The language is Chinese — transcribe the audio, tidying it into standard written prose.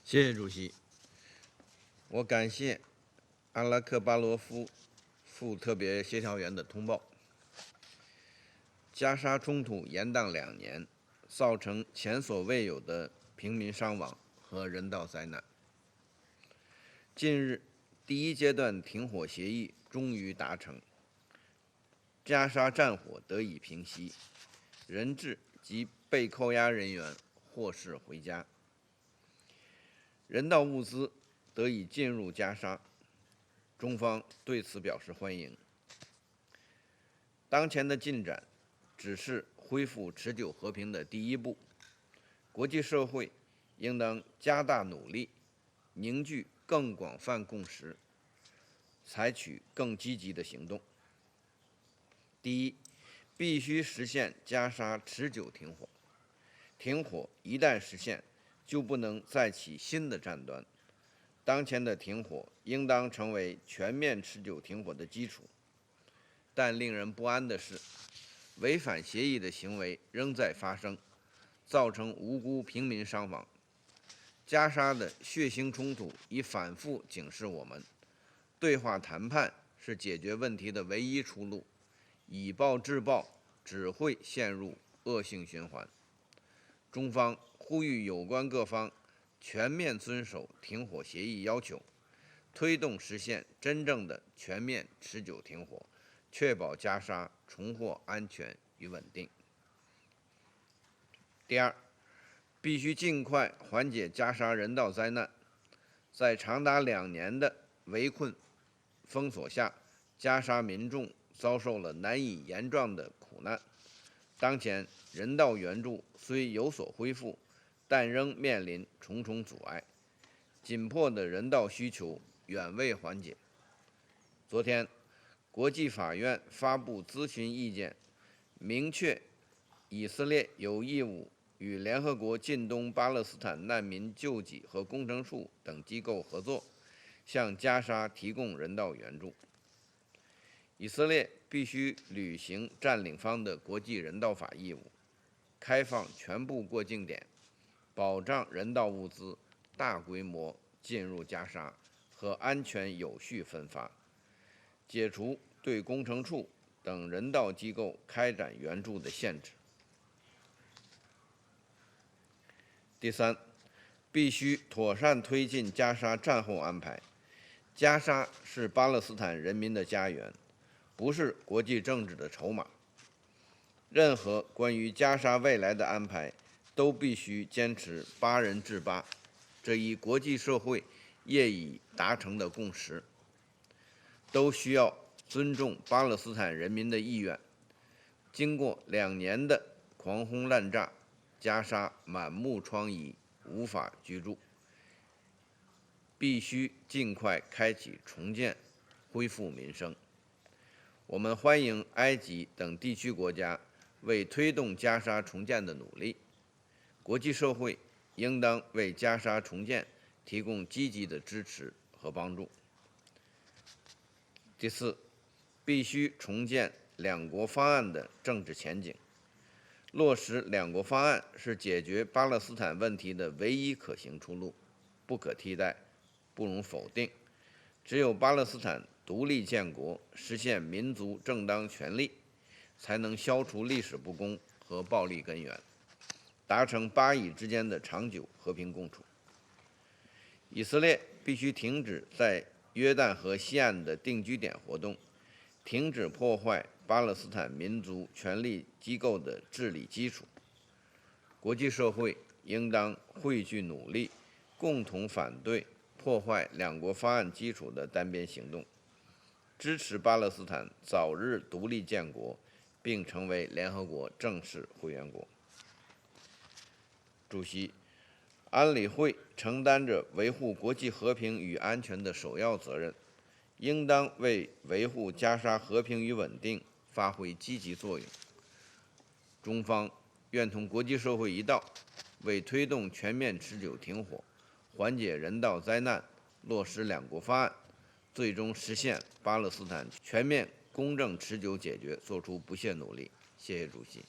谢谢主席。我感谢阿拉克巴罗夫副特别协调员的通报。加沙冲突延宕2年，造成前所未有的平民伤亡和人道灾难。近日，第一阶段停火协议终于达成，加沙战火得以平息，人质及被扣押人员获释回家，人道物资得以进入加沙，中方对此表示欢迎。当前的进展只是恢复持久和平的第一步，国际社会应当加大努力，凝聚更广泛共识，采取更积极的行动。第一，必须实现加沙持久停火。停火一旦实现，就不能再起新的战端。当前的停火应当成为全面持久停火的基础。但令人不安的是，违反协议的行为仍在发生，造成无辜平民伤亡。加沙的血腥冲突已反复警示我们，对话谈判是解决问题的唯一出路，以暴制暴只会陷入恶性循环。中方呼吁有关各方全面遵守停火协议要求，推动实现真正的全面持久停火，确保加沙重获安全与稳定。第二，必须尽快缓解加沙人道灾难。在长达2年的围困封锁下，加沙民众遭受了难以言状的苦难。当前人道援助虽有所恢复，但仍面临重重阻碍，紧迫的人道需求远未缓解。昨天，国际法院发布咨询意见，明确以色列有义务与联合国近东巴勒斯坦难民救济和工程处等机构合作，向加沙提供人道援助。以色列必须履行占领方的国际人道法义务，开放全部过境点，保障人道物资大规模进入加沙和安全有序分发，解除对工程处等人道机构开展援助的限制。第三，必须妥善推进加沙战后安排。加沙是巴勒斯坦人民的家园，不是国际政治的筹码。任何关于加沙未来的安排，都必须坚持8人制8，这一国际社会业已达成的共识。都需要尊重巴勒斯坦人民的意愿。经过2年的狂轰滥炸，加沙满目疮痍，无法居住，必须尽快开启重建，恢复民生。我们欢迎埃及等地区国家为推动加沙重建的努力，国际社会应当为加沙重建提供积极的支持和帮助。第四，必须重建2国方案的政治前景。落实2国方案是解决巴勒斯坦问题的唯一可行出路，不可替代，不容否定。只有巴勒斯坦独立建国，实现民族正当权利，才能消除历史不公和暴力根源，达成巴以之间的长久和平共处。以色列必须停止在约旦河西岸的定居点活动，停止破坏巴勒斯坦民族权力机构的治理基础。国际社会应当汇聚努力，共同反对破坏2国方案基础的单边行动，支持巴勒斯坦早日独立建国，并成为联合国正式会员国。主席，安理会承担着维护国际和平与安全的首要责任，应当为维护加沙和平与稳定发挥积极作用。中方愿同国际社会一道，为推动全面持久停火、缓解人道灾难、落实2国方案，最终实现巴勒斯坦全面公正持久解决做出不懈努力。谢谢主席。